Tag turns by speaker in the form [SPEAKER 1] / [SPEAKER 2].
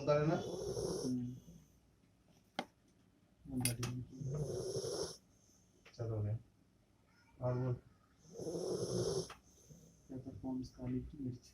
[SPEAKER 1] दाने ना चलो ने और वो
[SPEAKER 2] पेपर फॉर्म्स काली मिर्च